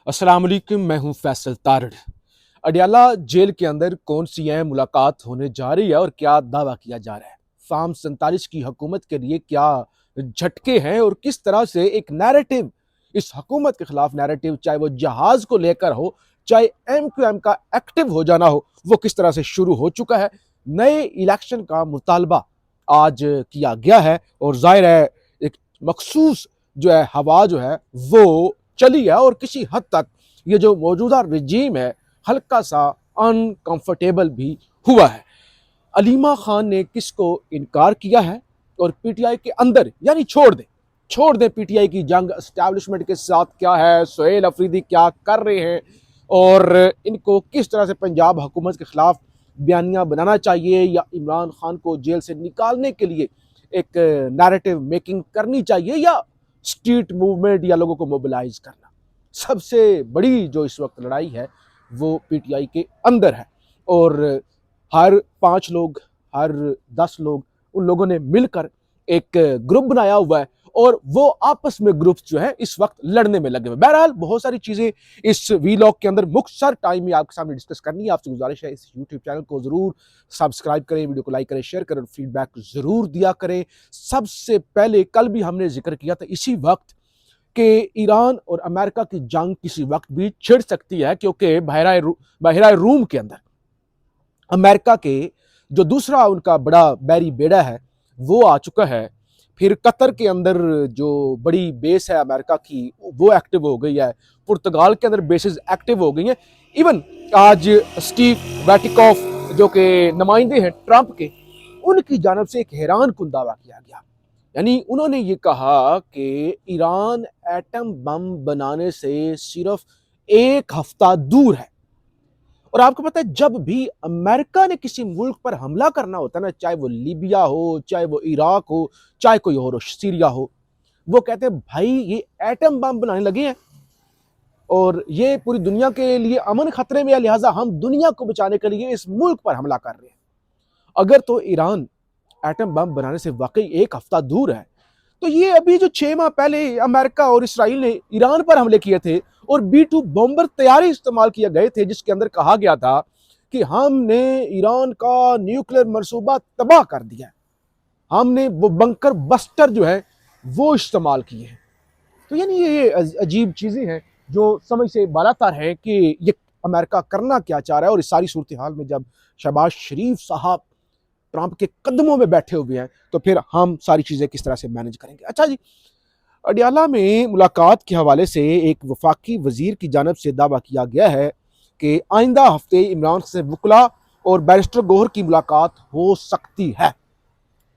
अस्सलाम वालेकुम, मैं हूं फैसल तारड़। अडियाला जेल के अंदर कौन सी अहम मुलाकात होने जा रही है और क्या दावा किया जा रहा है? फार्म 47 की हुकूमत के लिए क्या झटके हैं और किस तरह से एक नैरेटिव, इस हुकूमत के खिलाफ नैरेटिव, चाहे वो जहाज को लेकर हो, चाहे MQM का एक्टिव हो जाना हो, वो किस तरह से शुरू हो चुका है। नए इलेक्शन का मुतालबा आज किया गया है और जाहिर है एक मखसूस जो है हवा जो है वो चली है और किसी हद तक ये जो मौजूदा रजीम है हल्का सा अनकंफर्टेबल भी हुआ है। अलीमा खान ने किसको इनकार किया है और पीटीआई के अंदर यानी छोड़ दें पीटीआई की जंग एस्टैब्लिशमेंट के साथ क्या है, सुहेल अफरीदी क्या कर रहे हैं और इनको किस तरह से पंजाब हुकूमत के खिलाफ बयानियां बनाना चाहिए या इमरान खान को जेल से निकालने के लिए एक नैरेटिव मेकिंग करनी चाहिए या स्ट्रीट मूवमेंट या लोगों को मोबिलाइज करना। सबसे बड़ी जो इस वक्त लड़ाई है वो पीटीआई के अंदर है और हर 5 लोग, हर 10 लोग, उन लोगों ने मिलकर एक ग्रुप बनाया हुआ है और वो आपस में ग्रुप जो है इस वक्त लड़ने में लगे हुए। बहरहाल बहुत सारी चीजें इस वीलॉग के अंदर मुख्तसर टाइम में आपके सामने डिस्कस करनी है। आपसे गुजारिश है इस यूट्यूब चैनल को जरूर सब्सक्राइब करें, वीडियो को लाइक करें, शेयर करें, फीडबैक जरूर दिया करें। सबसे पहले कल भी हमने जिक्र किया था इसी वक्त कि ईरान और अमेरिका की जंग किसी वक्त भी छिड़ सकती है क्योंकि बहराए रूम के अंदर अमेरिका के जो दूसरा उनका बड़ा बैरी बेड़ा है वो आ चुका है। फिर कतर के अंदर जो बड़ी बेस है अमेरिका की वो एक्टिव हो गई है। पुर्तगाल के अंदर बेसेस एक्टिव हो गई हैं। इवन आज स्टीव वैटिकॉफ जो कि नुमाइंदे हैं ट्रंप के, उनकी जानब से एक हैरान कुन दावा किया गया। यानी उन्होंने ये कहा कि ईरान एटम बम बनाने से सिर्फ 1 हफ्ता दूर है। और आपको पता है जब भी अमेरिका ने किसी मुल्क पर हमला करना होता है ना, चाहे वो लीबिया हो, चाहे वो इराक हो, चाहे कोई और सीरिया हो, वो कहते हैं भाई ये एटम बम बनाने लगे हैं और ये पूरी दुनिया के लिए अमन खतरे में है, लिहाजा हम दुनिया को बचाने के लिए इस मुल्क पर हमला कर रहे हैं। अगर तो ईरान एटम बम बनाने से वाकई 1 हफ्ता दूर है तो ये अभी जो 6 माह पहले अमेरिका और इसराइल ने ईरान पर हमले किए थे और B-2 बॉम्बर तैयारी इस्तेमाल किए गए थे जिसके अंदर कहा गया था कि हमने ईरान का न्यूक्लियर मंसूबा तबाह कर दिया, हमने वो बंकर बस्टर जो है वो इस्तेमाल किए हैं। तो यानी ये अजीब चीजें हैं जो समझ से बालातर है कि ये अमेरिका करना क्या चाह रहा है। और इस सारी सूरत हाल में जब शहबाज शरीफ साहब ट्रंप के कदमों में बैठे हुए हैं तो फिर हम सारी चीजें किस तरह से मैनेज करेंगे। अच्छा जी, अडियाला में मुलाकात के हवाले से एक वफाकी वजीर की जानब से दावा किया गया है कि आइंदा हफ्ते इमरान से वकला और बैरिस्टर गोहर की मुलाकात हो सकती है।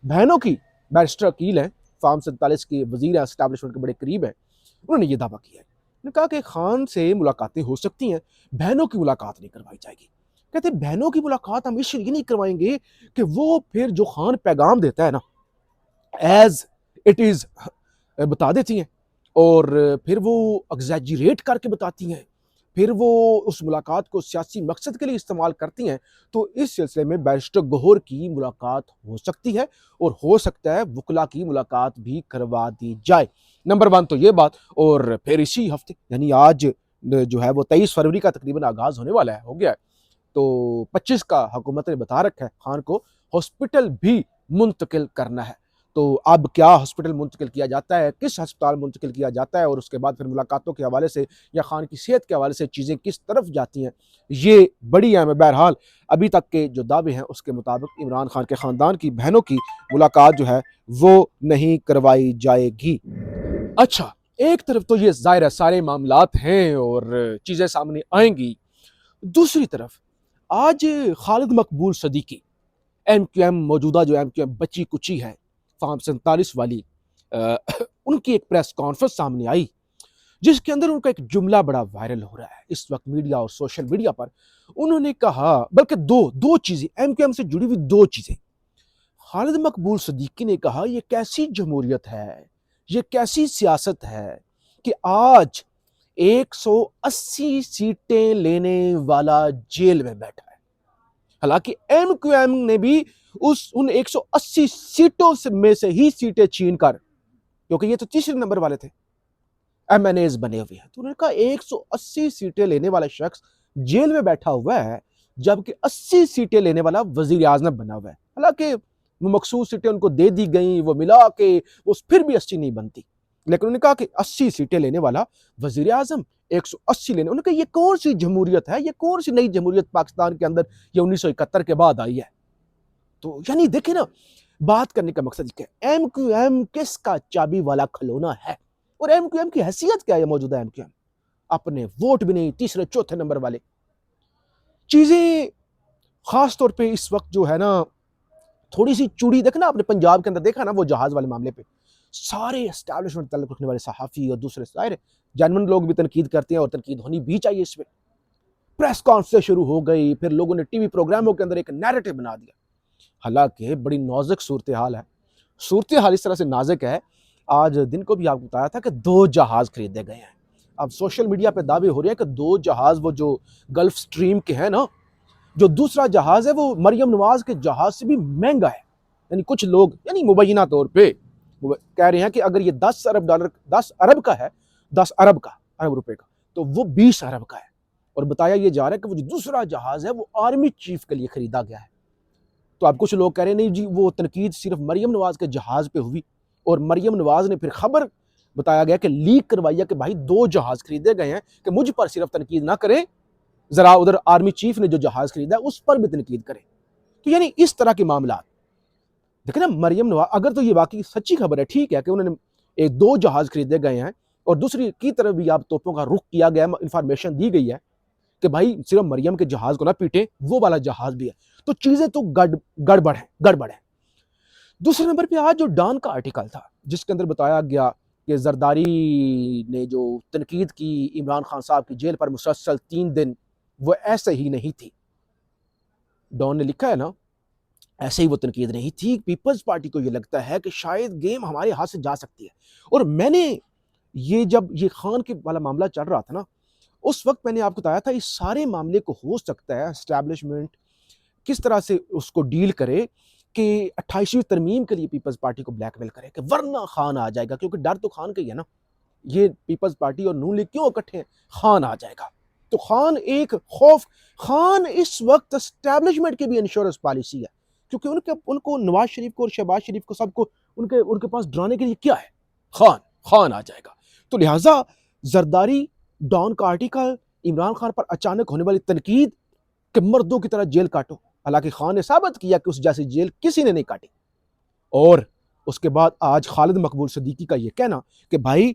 बहनों की बैरिस्टर अकील है, फार्म 47 के वजीर है, एस्टैब्लिशमेंट के बड़े करीब है, उन्होंने ये दावा किया है। उन्होंने कहा कि खान से मुलाकातें हो सकती हैं, बहनों की मुलाकात नहीं करवाई जाएगी। कहते बहनों की मुलाकात हम इसलिए नहीं करवाएंगे कि वो फिर जो खान पैगाम देता है ना एज इट इज बता देती हैं और फिर वो एग्जैजरेट करके बताती हैं, फिर वो उस मुलाकात को सियासी मकसद के लिए इस्तेमाल करती हैं। तो इस सिलसिले में बैरिस्टर गोहर की मुलाकात हो सकती है और हो सकता है वकला की मुलाकात भी करवा दी जाए। नंबर 1 तो ये बात। और फिर इसी हफ्ते यानी आज जो है वो 23 फरवरी का तकरीबन आगाज होने वाला है, हो गया है, तो 25 का हुकूमत ने बता रखा है खान को हॉस्पिटल भी मुंतकिल करना है। तो अब क्या हॉस्पिटल मुंतकिल किया जाता है, किस अस्पताल मुंतकिल किया जाता है और उसके बाद फिर मुलाकातों के हवाले से या खान की सेहत के हवाले से चीज़ें किस तरफ जाती हैं, ये बड़ी अहम है। बहरहाल अभी तक के जो दावे हैं उसके मुताबिक इमरान खान के ख़ानदान की बहनों की मुलाकात जो है वो नहीं करवाई जाएगी। अच्छा, एक तरफ तो ये ज़ाहिर है सारे मामलात हैं और चीज़ें सामने आएंगी, दूसरी तरफ आज खालिद मकबूल सदीकी MQM, मौजूदा जो MQM बची कुची है फार्म 47 वाली, उनकी एक प्रेस कॉन्फ्रेंस सामने आई जिसके अंदर उनका एक जुमला बड़ा वायरल हो रहा है इस वक्त मीडिया और सोशल मीडिया पर। उन्होंने कहा, बल्कि दो चीजें MQM से जुड़ी हुई, 2 चीजें। खालिद मकबूल सदीकी ने कहा ये कैसी जमहूरियत है, ये कैसी सियासत है कि आज 180 सीटें लेने वाला जेल में बैठा है। हालांकि MQM ने भी उन 180 सीटों में से ही सीटें छीन कर, क्योंकि ये तो तीसरे नंबर वाले थे, MNAs बने हुए हैं। तो उन्होंने कहा 180 सीटें लेने वाला शख्स जेल में बैठा हुआ है, जबकि 80 सीटें लेने वाला वजीर आजम बना हुआ है। हालांकि वो मखसूस सीटें उनको दे दी गई, वो मिला के वो फिर भी 80 नहीं बनती, लेकिन उन्होंने कहा कि 80 सीटें लेने वाला वजीर आजम, 180 लेने। उन्होंने कहा ये कौन सी जमहूरियत है, ये कौन सी नई जमहूरियत पाकिस्तान के अंदर ये 1971 के बाद आई है। तो यानी देखिए ना, बात करने का मकसद क्या है, MQM किसका चाबी वाला खिलौना है, और MQM की हैसियत क्या है मौजूदा MQM, अपने वोट भी नहीं, तीसरे चौथे नंबर वाले चीजें। खास तौर पे इस वक्त जो है ना, थोड़ी सी चूड़ी देखना आपने पंजाब के अंदर देखा ना, वो जहाज वाले मामले पे सारे एस्टैब्लिशमेंट तल्लुक रखने वाले सहाफ़ी और दूसरे सारे जेन्युइन लोग भी तनकीद करते हैं, और तनकीद होनी भी चाहिए। इसमें प्रेस कॉन्फ्रेंस शुरू हो गई, फिर लोगों ने टीवी प्रोग्रामों के अंदर एक नैरेटिव बना दिया। हालांकि बड़ी नाजुक सूरत हाल है, सूरत हाल इस तरह से नाजुक है, आज दिन को भी आपको बताया था कि 2 जहाज खरीदे गए हैं। अब सोशल मीडिया पे दावे हो रहे हैं कि 2 जहाज वो जो गल्फ स्ट्रीम के हैं ना, जो दूसरा जहाज है वो मरियम नवाज के जहाज से भी महंगा है। यानी कुछ लोग यानी मुबैना तौर पे कह रहे हैं कि अगर ये 10 अरब डॉलर 10 अरब का है, 10 अरब का अरब रुपए का, तो वो 20 अरब का है। और बताया ये जा रहा है कि वो जो दूसरा जहाज है वो आर्मी चीफ के लिए खरीदा गया है। तो अब कुछ लोग कह रहे हैं नहीं जी, वो तनकीद सिर्फ मरियम नवाज के जहाज पे हुई, और मरियम नवाज ने फिर खबर बताया गया कि लीक करवाई है कि भाई 2 जहाज खरीदे गए हैं, कि मुझ पर सिर्फ तनकीद ना करें, जरा उधर आर्मी चीफ ने जो जहाज खरीदा है उस पर भी तनकीद करें। तो यानी इस तरह के मामला देखिए ना, मरियम नवाज अगर तो ये वाकई सच्ची खबर है, ठीक है कि उन्होंने 2 जहाज खरीदे गए हैं, और दूसरी की तरफ भी आप तोपों का रुख किया गया, इंफॉर्मेशन दी गई है कि भाई सिर्फ मरियम के जहाज को ना पीटे, वो वाला जहाज भी है। तो चीजें तो गड़बड़ है। दूसरे नंबर पे आज जो डॉन का आर्टिकल था, जिसके अंदर बताया गया कि जरदारी ने जो तनकीद की इमरान खान साहब की जेल पर मुसलसल 3 दिन, वो ऐसे ही नहीं थी। डॉन ने लिखा है ना, ऐसे ही वो तनकीद नहीं थी। पीपल्स पार्टी को ये लगता है कि शायद गेम हमारे हाथ से जा सकती है। और मैंने जब ये खान के वाला मामला चल रहा था ना, उस वक्त मैंने आपको बताया था इस सारे मामले को हो सकता है एस्टैब्लिशमेंट किस तरह से उसको डील करे कि 28वीं तरमीम के लिए पीपल्स पार्टी को ब्लैकमेल करे कि वरना खान आ जाएगा, क्योंकि डर तो खान का ही है ना। ये पीपल्स पार्टी और नून लीग क्यों इकट्ठे हैं, खान आ जाएगा। तो खान एक खौफ, खान इस वक्त एस्टैब्लिशमेंट की भी इंश्योरेंस पॉलिसी है, क्योंकि उनको नवाज शरीफ को और शहबाज शरीफ को सबको उनके पास डराने के लिए क्या है, खान आ जाएगा। तो लिहाजा जरदारी, डॉन का आर्टिकल, इमरान खान पर अचानक होने वाली तनकीद कि मर्दों की तरह जेल काटो, हालांकि खान ने साबित किया कि उस जैसी जेल किसी ने नहीं काटी। और उसके बाद आज खालिद मकबूल सिद्दीकी का यह कहना कि भाई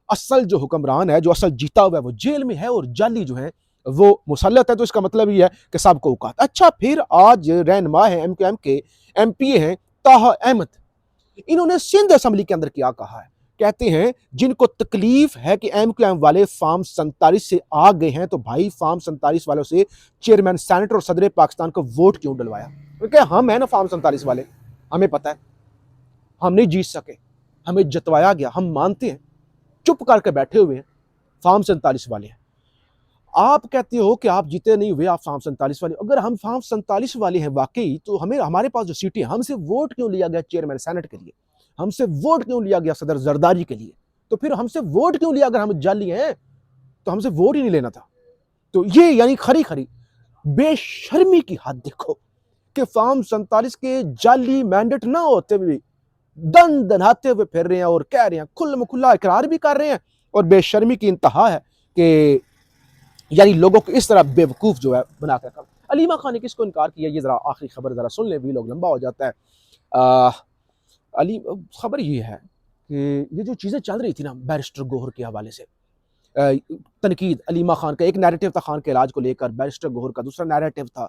असल जो हुक्मरान है, जो असल जीता हुआ है, वो जेल में है, और जाली जो है वो मुसल्लत है। तो इसका मतलब ये है कि सबको औकात। अच्छा, फिर आज रहनुमा है MQM के, MP हैं ताहा अहमद, इन्होंने सिंध असेंबली के अंदर क्या कहा है, कहते हैं जिनको तकलीफ है कि MQM वाले फार्म 47 से आ गए हैं, तो भाई फार्म 47 वालों से चेयरमैन, सेनेटर और सदर पाकिस्तान को वोट क्यों डलवाया। क्योंकि हम है ना फार्म 47 वाले, हमें पता है हम नहीं जीत सके, हमें जतवाया गया, हम मानते हैं, चुप करके बैठे हुए हैं, फार्म 47 वाले हैं। आप कहते हो कि आप जीते नहीं हुए, आप फार्म 47 वाले, अगर हम फार्म 47 वाले हैं वाकई, तो हमारे पास जो सीटें, हमसे वोट क्यों लिया गया चेयरमैन सेनेट के लिए, हमसे वोट क्यों लिया गया सदर जरदारी के लिए, तो फिर हमसे वोट क्यों लिया, अगर हम जाली हैं तो हमसे वोट ही नहीं लेना था। तो ये यानी खरी बेशर्मी की हद देखो कि फार्म 47 के जाली मैंडेट ना होते हुए दन दनाते हुए फिर रहे हैं, और कह रहे हैं, खुला इकरार भी कर रहे हैं, और बेशर्मी की इंतहा है कि यानी लोगों को इस तरह बेवकूफ जो है बना कर रखा। अलीमा खान ने किसको इनकार किया, ये जरा आखिरी खबर जरा सुन लें, भी लोग लंबा हो जाता है। अली खबर ये है कि ये जो चीज़ें चल रही थी ना बैरिस्टर गोहर के हवाले से, तनकीद अलीमा खान का एक नैरेटिव था, खान के इलाज को लेकर, बैरिस्टर गोहर का दूसरा नैरेटिव था।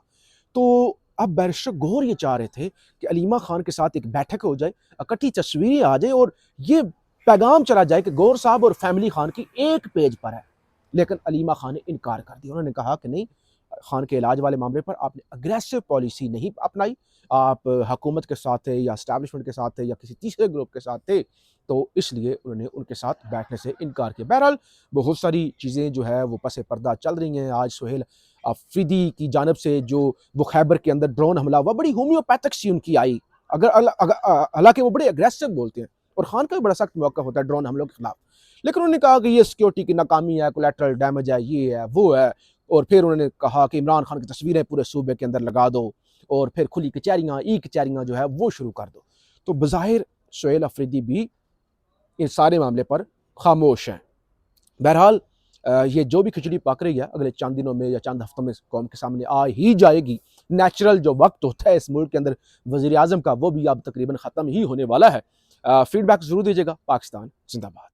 तो अब बैरिस्टर गोहर ये चाह रहे थे कि अलीमा खान के साथ एक बैठक हो जाए, इकट्ठी तस्वीरें आ जाए, और ये पैगाम चला जाए कि गोहर साहब और फैमिली खान की एक पेज पर है। लेकिन अलीमा खान ने इनकार कर दिया। उन्होंने कहा कि नहीं, खान के इलाज वाले मामले पर आपने अग्रेसिव पॉलिसी नहीं अपनाई, आप हुकूमत के साथ थे या एस्टैब्लिशमेंट के साथ थे या किसी तीसरे ग्रुप के साथ थे, तो इसलिए उन्होंने उनके साथ बैठने से इनकार किया। बहरहाल बहुत सारी चीज़ें जो है वो पसे पर्दा चल रही हैं। आज सुहेल अफरीदी की जानब से जो वो खैबर के अंदर ड्रोन हमला हुआ, बड़ी होम्योपैथिक सी उनकी आई, हालांकि वो बड़े अग्रेसिव बोलते हैं, और खान का भी बड़ा सख्त मौका होता है ड्रोन हमलों के खिलाफ, लेकिन उन्होंने कहा कि ये सिक्योरिटी की नाकामी है, कोलैटरल डैमेज है, ये है, वो है। और फिर उन्होंने कहा कि इमरान खान की तस्वीरें पूरे सूबे के अंदर लगा दो और फिर खुली कचहरियाँ, ई कचहरियाँ जो है वो शुरू कर दो। तो बज़ाहिर सोहेल अफरीदी भी इस सारे मामले पर खामोश हैं। बहरहाल ये जो भी खिचड़ी पक रही है अगले चंद दिनों में या चंद हफ्तों में कौम के सामने आ ही जाएगी। नेचुरल जो वक्त होता है इस मुल्क के अंदर वज़ीर आज़म का, वो भी अब तकरीबन ख़त्म ही होने वाला है। फीडबैक ज़रूर दीजिएगा। पाकिस्तान जिंदाबाद।